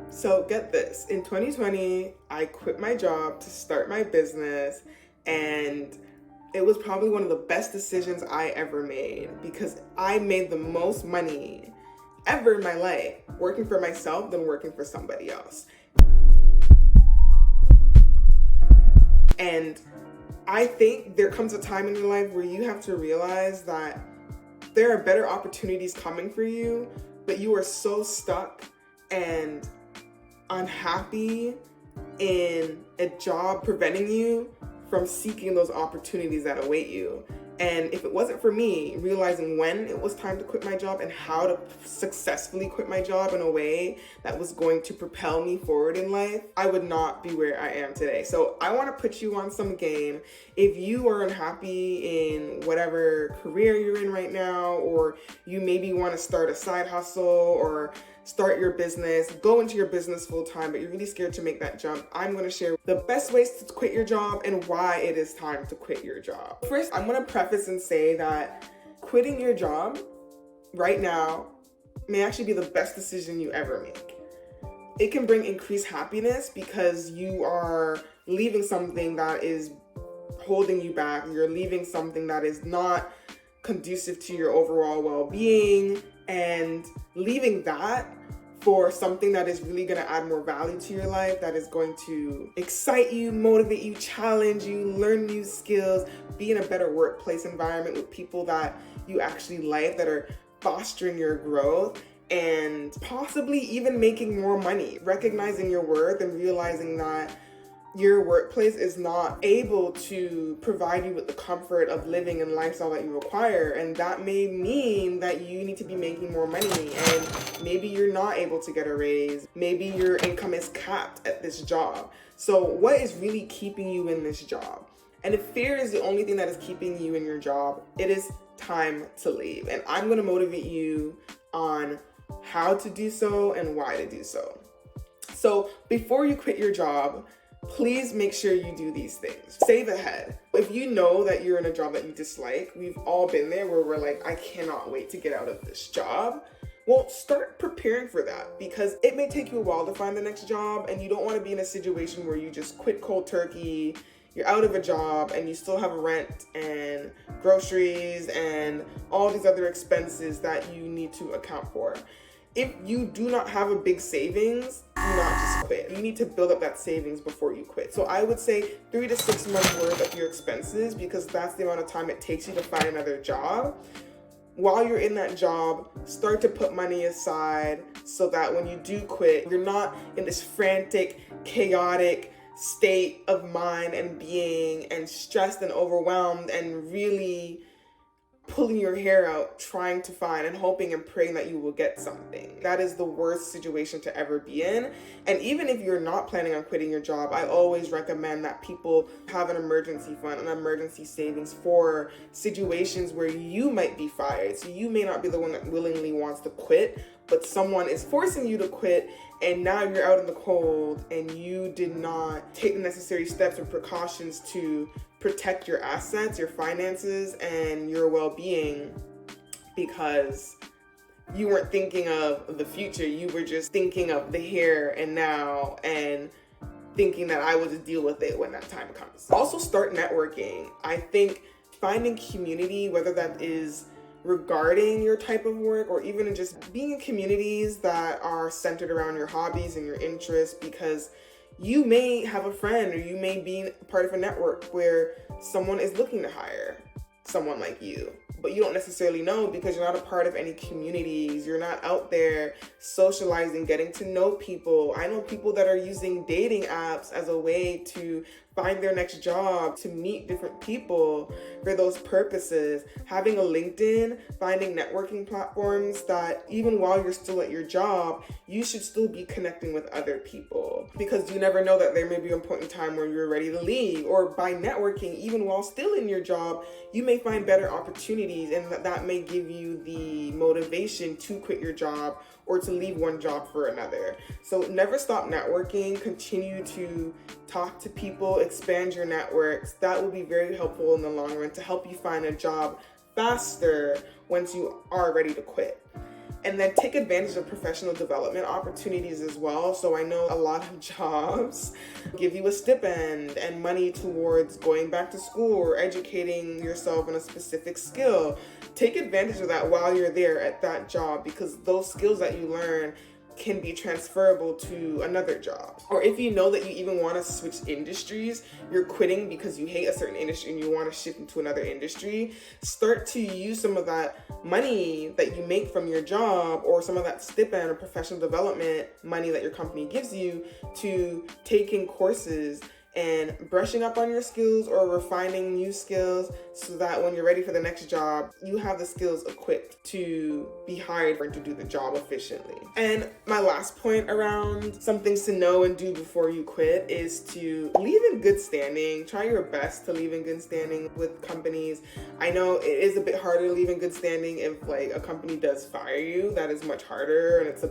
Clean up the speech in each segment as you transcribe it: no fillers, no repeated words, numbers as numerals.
So get this, in 2020, I quit my job to start my business, and it was probably one of the best decisions I ever made because I made the most money ever in my life working for myself than working for somebody else. And I think there comes a time in your life where you have to realize that there are better opportunities coming for you, but you are so stuck and unhappy in a job preventing you from seeking those opportunities that await you. And if it wasn't for me realizing when it was time to quit my job and how to successfully quit my job in a way that was going to propel me forward in life, I would not be where I am today. So I want to put you on some game. If you are unhappy in whatever career you're in right now, or you maybe want to start a side hustle or start your business, go into your business full time, but you're really scared to make that jump, I'm going to share the best ways to quit your job and why it is time to quit your job. First, I'm going to preface and say that quitting your job right now may actually be the best decision you ever make. It can bring increased happiness because you are leaving something that is holding you back. You're leaving something that is not conducive to your overall well-being, and leaving that for something that is really going to add more value to your life, that is going to excite you, motivate you, challenge you, learn new skills, be in a better workplace environment with people that you actually like, that are fostering your growth, and possibly even making more money, recognizing your worth and realizing that your workplace is not able to provide you with the comfort of living and lifestyle that you require. And that may mean that you need to be making more money, and maybe you're not able to get a raise. Maybe your income is capped at this job. So what is really keeping you in this job? And if fear is the only thing that is keeping you in your job, it is time to leave. And I'm going to motivate you on how to do so and why to do so. So before you quit your job, please make sure you do these things. Save ahead. If you know that you're in a job that you dislike, we've all been there where we're like, I cannot wait to get out of this job. Well, start preparing for that, because it may take you a while to find the next job, and you don't want to be in a situation where you just quit cold turkey, you're out of a job, and you still have rent and groceries and all these other expenses that you need to account for. If you do not have a big savings, do not just quit. You need to build up that savings before you quit. So I would say 3 to 6 months worth of your expenses, because that's the amount of time it takes you to find another job. While you're in that job, start to put money aside so that when you do quit, you're not in this frantic, chaotic state of mind and being, and stressed and overwhelmed and really pulling your hair out trying to find and hoping and praying that you will get something. That is the worst situation to ever be in. And even if you're not planning on quitting your job, I always recommend that people have an emergency fund, an emergency savings for situations where you might be fired. So you may not be the one that willingly wants to quit, but someone is forcing you to quit, and now you're out in the cold and you did not take the necessary steps and precautions to protect your assets, your finances, and your well-being, because you weren't thinking of the future. You were just thinking of the here and now, and thinking that I will just deal with it when that time comes. Also, start networking. I think finding community, whether that is regarding your type of work or even just being in communities that are centered around your hobbies and your interests, because you may have a friend, or you may be part of a network where someone is looking to hire someone like you, but you don't necessarily know because you're not a part of any communities. You're not out there socializing, getting to know people. I know people that are using dating apps as a way to find their next job, to meet different people for those purposes. Having a LinkedIn, finding networking platforms that even while you're still at your job, you should still be connecting with other people, because you never know that there may be a point in time where you're ready to leave, or by networking, even while still in your job, you may find better opportunities, and that may give you the motivation to quit your job or to leave one job for another. So never stop networking. Continue to talk to people, expand your networks. That will be very helpful in the long run to help you find a job faster once you are ready to quit. And then take advantage of professional development opportunities as well. So I know a lot of jobs give you a stipend and money towards going back to school or educating yourself in a specific skill. Take advantage of that while you're there at that job, because those skills that you learn can be transferable to another job. Or if you know that you even want to switch industries, you're quitting because you hate a certain industry and you want to shift into another industry, start to use some of that money that you make from your job or some of that stipend or professional development money that your company gives you to taking courses and brushing up on your skills or refining new skills, so that when you're ready for the next job, you have the skills equipped to be hired and to do the job efficiently. And my last point around some things to know and do before you quit is to leave in good standing. Try your best to leave in good standing with companies. I know it is a bit harder to leave in good standing if like a company does fire you. That is much harder, and that's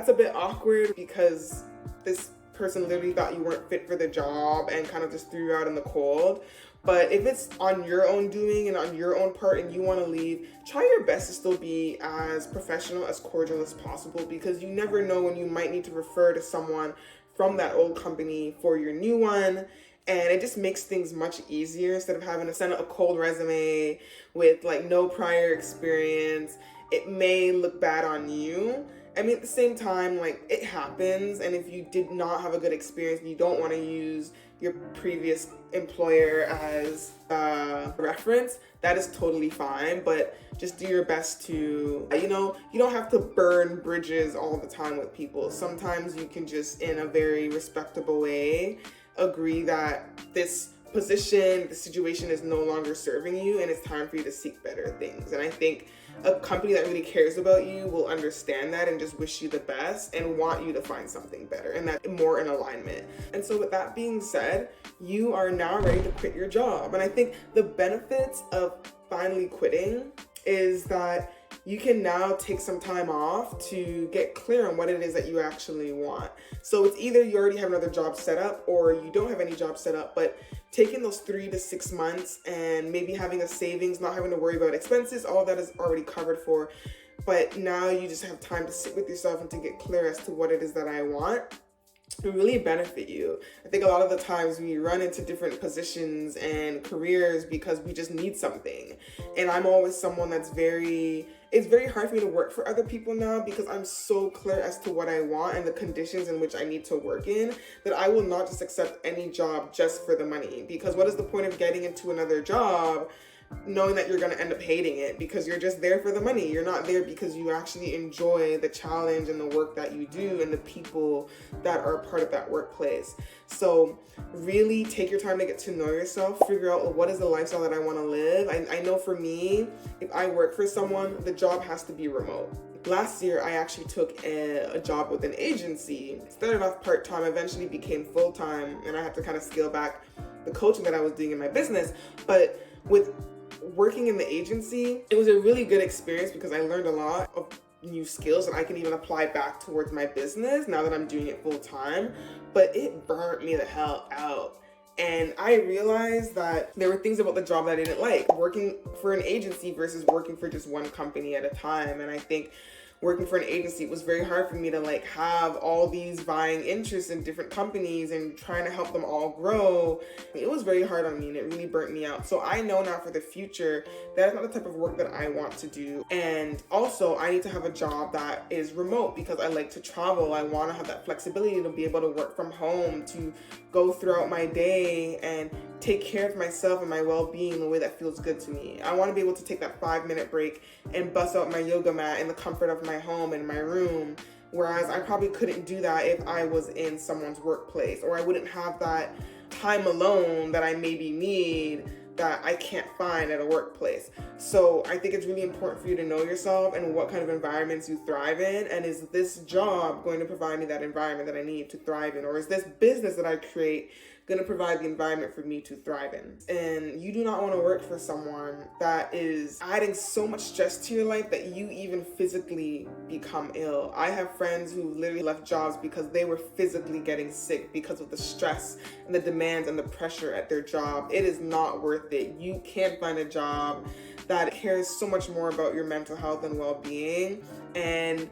a bit awkward because this person literally thought you weren't fit for the job and kind of just threw you out in the cold. But if it's on your own doing and on your own part and you want to leave, try your best to still be as professional, as cordial as possible, because you never know when you might need to refer to someone from that old company for your new one. And it just makes things much easier instead of having to send a cold resume with like no prior experience. It may look bad on you. I mean, at the same time, like, it happens, and if you did not have a good experience and you don't want to use your previous employer as a reference, that is totally fine, but just do your best to, you don't have to burn bridges all the time with people. Sometimes you can just, in a very respectable way, agree that this position, the situation is no longer serving you and it's time for you to seek better things. And I think a company that really cares about you will understand that and just wish you the best and want you to find something better and that more in alignment. And so with that being said, you are now ready to quit your job. And I think the benefits of finally quitting is that you can now take some time off to get clear on what it is that you actually want. So it's either you already have another job set up or you don't have any job set up, but taking those 3 to 6 months and maybe having a savings, not having to worry about expenses, all that is already covered for. But now you just have time to sit with yourself and to get clear as to what it is that I want. It really benefit you. I think a lot of the times we run into different positions and careers because we just need something. And I'm always someone it's very hard for me to work for other people now because I'm so clear as to what I want and the conditions in which I need to work in that I will not just accept any job just for the money. Because what is the point of getting into another job knowing that you're going to end up hating it because you're just there for the money? You're not there because you actually enjoy the challenge and the work that you do and the people that are a part of that workplace. So really take your time to get to know yourself, figure out what is the lifestyle that I want to live. I know for me, if I work for someone, the job has to be remote. Last year, I actually took a job with an agency. Started off part-time, eventually became full-time, and I had to kind of scale back the coaching that I was doing in my business. But with working in the agency, it was a really good experience because I learned a lot of new skills that I can even apply back towards my business now that I'm doing it full time. But it burnt me the hell out. And I realized that there were things about the job that I didn't like. Working for an agency versus working for just one company at a time. And I think working for an agency, it was very hard for me to like have all these vying interests in different companies and trying to help them all grow. It was very hard on me and it really burnt me out. So I know now for the future, that's not the type of work that I want to do. And also I need to have a job that is remote because I like to travel. I want to have that flexibility to be able to work from home, to go throughout my day and take care of myself and my well-being in a way that feels good to me. I want to be able to take that 5-minute break and bust out my yoga mat in the comfort of my home and my room, whereas I probably couldn't do that if I was in someone's workplace, or I wouldn't have that time alone that I maybe need that I can't find at a workplace. So I think it's really important for you to know yourself and what kind of environments you thrive in, and is this job going to provide me that environment that I need to thrive in, or is this business that I create going to provide the environment for me to thrive in? And you do not want to work for someone that is adding so much stress to your life that you even physically become ill. I have friends who literally left jobs because they were physically getting sick because of the stress and the demands and the pressure at their job. It is not worth it. You can't find a job that cares so much more about your mental health and well-being and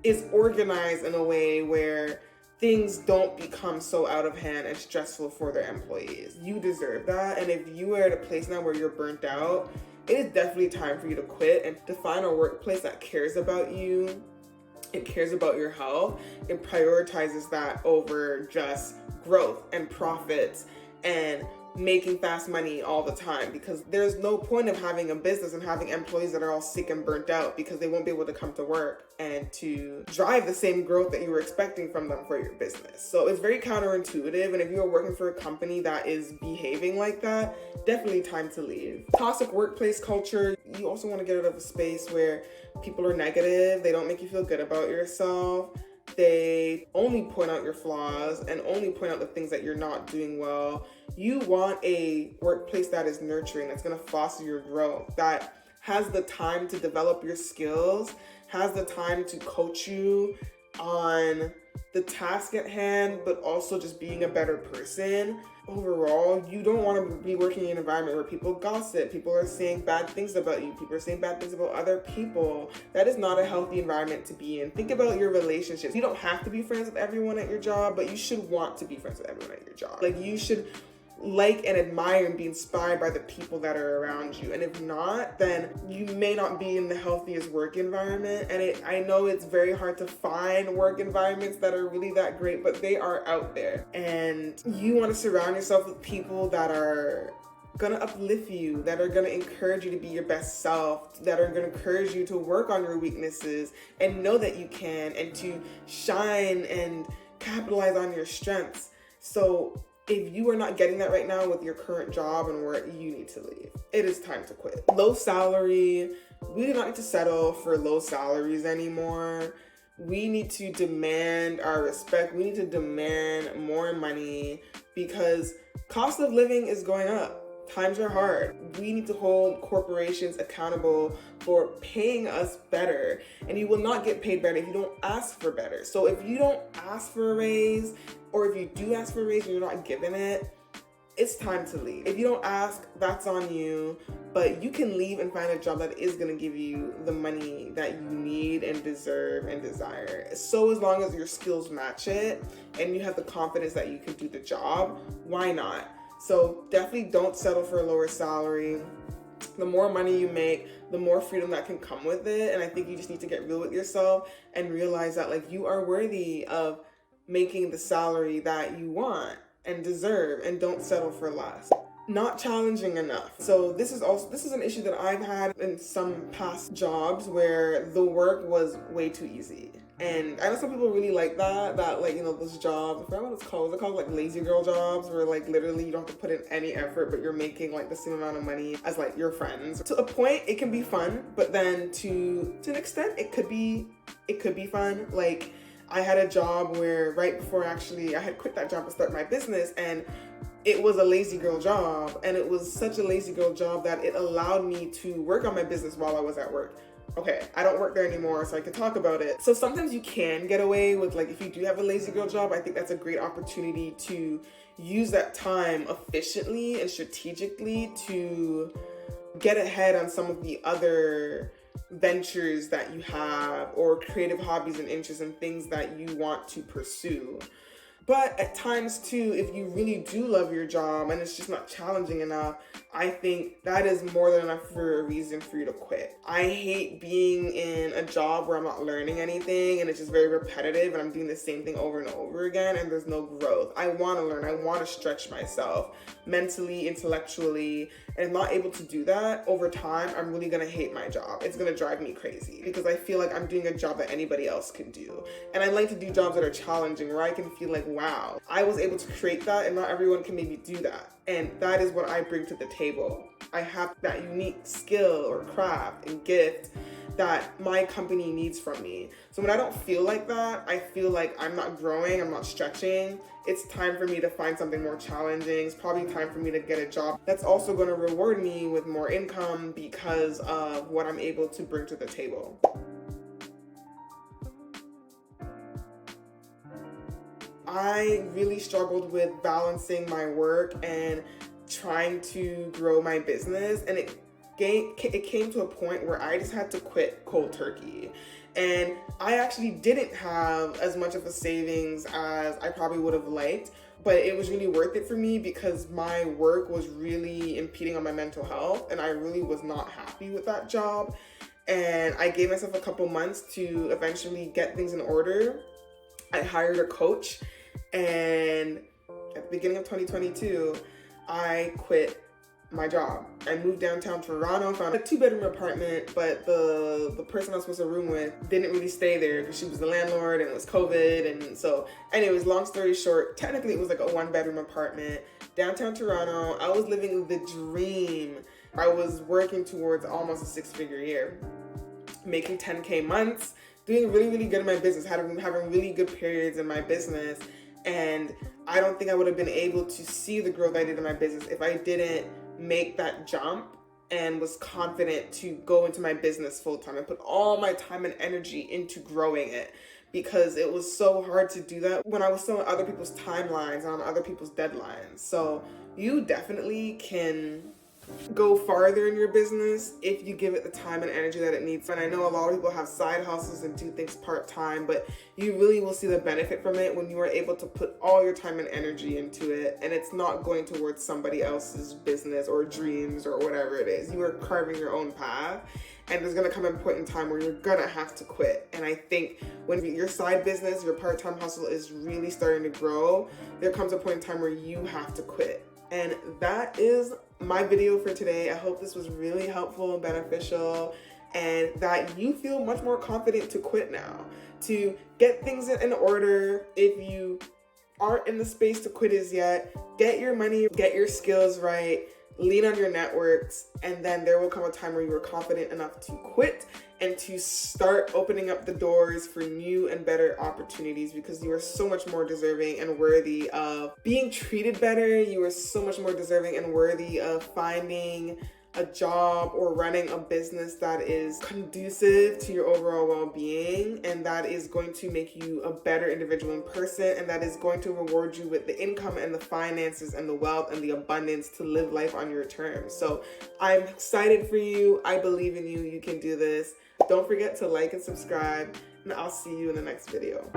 is organized in a way where things don't become so out of hand and stressful for their employees. You deserve that. And if you are at a place now where you're burnt out, it is definitely time for you to quit and to find a workplace that cares about you, it cares about your health, it prioritizes that over just growth and profits and making fast money all the time, because there's no point of having a business and having employees that are all sick and burnt out because they won't be able to come to work and to drive the same growth that you were expecting from them for your business. So it's very counterintuitive, and if you're working for a company that is behaving like that, definitely time to leave. Toxic workplace culture, you also want to get out of a space where people are negative, they don't make you feel good about yourself. They only point out your flaws and only point out the things that you're not doing well. You want a workplace that is nurturing, that's going to foster your growth, that has the time to develop your skills, has the time to coach you on the task at hand, but also just being a better person. Overall, you don't want to be working in an environment where people gossip, people are saying bad things about you, people are saying bad things about other people. That is not a healthy environment to be in. Think about your relationships. You don't have to be friends with everyone at your job, but you should want to be friends with everyone at your job. Like, you should like and admire and be inspired by the people that are around you. And if not, then you may not be in the healthiest work environment. And I know it's very hard to find work environments that are really that great, but they are out there. And you want to surround yourself with people that are gonna uplift you, that are gonna encourage you to be your best self, that are gonna encourage you to work on your weaknesses and know that you can, and to shine and capitalize on your strengths. So if you are not getting that right now with your current job and work, you need to leave. It is time to quit. Low salary. We do not need to settle for low salaries anymore. We need to demand our respect. We need to demand more money because cost of living is going up. Times are hard. We need to hold corporations accountable for paying us better. And you will not get paid better if you don't ask for better. So if you don't ask for a raise, or if you do ask for a raise and you're not given it, it's time to leave. If you don't ask, that's on you. But you can leave and find a job that is going to give you the money that you need and deserve and desire. So as long as your skills match it and you have the confidence that you can do the job, why not? So definitely don't settle for a lower salary. The more money you make, the more freedom that can come with it. And I think you just need to get real with yourself and realize that, like, you are worthy of making the salary that you want and deserve, and don't settle for less. Not challenging enough. So this is an issue that I've had in some past jobs where the work was way too easy. And I know some people really like that like, you know, those jobs, I forgot what it's called. They're called like lazy girl jobs, where like literally you don't have to put in any effort, but you're making like the same amount of money as like your friends. To a point, it can be fun, but then to an extent, it could be fun. Like, I had a job where right before actually I had quit that job to start my business, and it was a lazy girl job, and it was such a lazy girl job that it allowed me to work on my business while I was at work. Okay, I don't work there anymore, so I can talk about it. So sometimes you can get away with, like, if you do have a lazy girl job, I think that's a great opportunity to use that time efficiently and strategically to get ahead on some of the other ventures that you have, or creative hobbies and interests and things that you want to pursue. But at times too, if you really do love your job and it's just not challenging enough, I think that is more than enough for a reason for you to quit. I hate being in a job where I'm not learning anything and it's just very repetitive and I'm doing the same thing over and over again and there's no growth. I want to learn. I want to stretch myself mentally, intellectually, and if I'm not able to do that over time, I'm really going to hate my job. It's going to drive me crazy because I feel like I'm doing a job that anybody else can do. And I like to do jobs that are challenging, where I can feel like, wow, I was able to create that and not everyone can maybe do that. And that is what I bring to the table. I have that unique skill or craft and gift that my company needs from me. So when I don't feel like that, I feel like I'm not growing, I'm not stretching. It's time for me to find something more challenging. It's probably time for me to get a job that's also going to reward me with more income because of what I'm able to bring to the table. I really struggled with balancing my work and trying to grow my business, and it came to a point where I just had to quit cold turkey. And I actually didn't have as much of a savings as I probably would have liked, but it was really worth it for me because my work was really impeding on my mental health, and I really was not happy with that job. And I gave myself a couple months to eventually get things in order. I hired a coach, and at the beginning of 2022, I quit my job. I moved downtown Toronto, found a 2-bedroom apartment, but the person I was supposed to room with didn't really stay there because she was the landlord and it was COVID. And so anyways, long story short, technically it was like a 1-bedroom apartment, downtown Toronto. I was living the dream. I was working towards almost a 6-figure year, making 10K months, doing really, really good in my business, having really good periods in my business. And I don't think I would have been able to see the growth I did in my business if I didn't make that jump and was confident to go into my business full time and put all my time and energy into growing it, because it was so hard to do that when I was still on other people's timelines and on other people's deadlines. So you definitely can go farther in your business if you give it the time and energy that it needs. And I know a lot of people have side hustles and do things part-time, but you really will see the benefit from it when you are able to put all your time and energy into it, and it's not going towards somebody else's business or dreams or whatever it is. You are carving your own path, and there's gonna come a point in time where you're gonna have to quit. And I think when your side business, your part-time hustle is really starting to grow, there comes a point in time where you have to quit. And that is my video for today. I hope this was really helpful and beneficial, and that you feel much more confident to quit now, to get things in order. If you aren't in the space to quit as yet, get your money, get your skills right, lean on your networks, and then there will come a time where you are confident enough to quit and to start opening up the doors for new and better opportunities, because you are so much more deserving and worthy of being treated better. You are so much more deserving and worthy of finding a job or running a business that is conducive to your overall well-being, and that is going to make you a better individual in person, and that is going to reward you with the income and the finances and the wealth and the abundance to live life on your terms. So I'm excited for you. I believe in you. You can do this. Don't forget to like and subscribe, and I'll see you in the next video.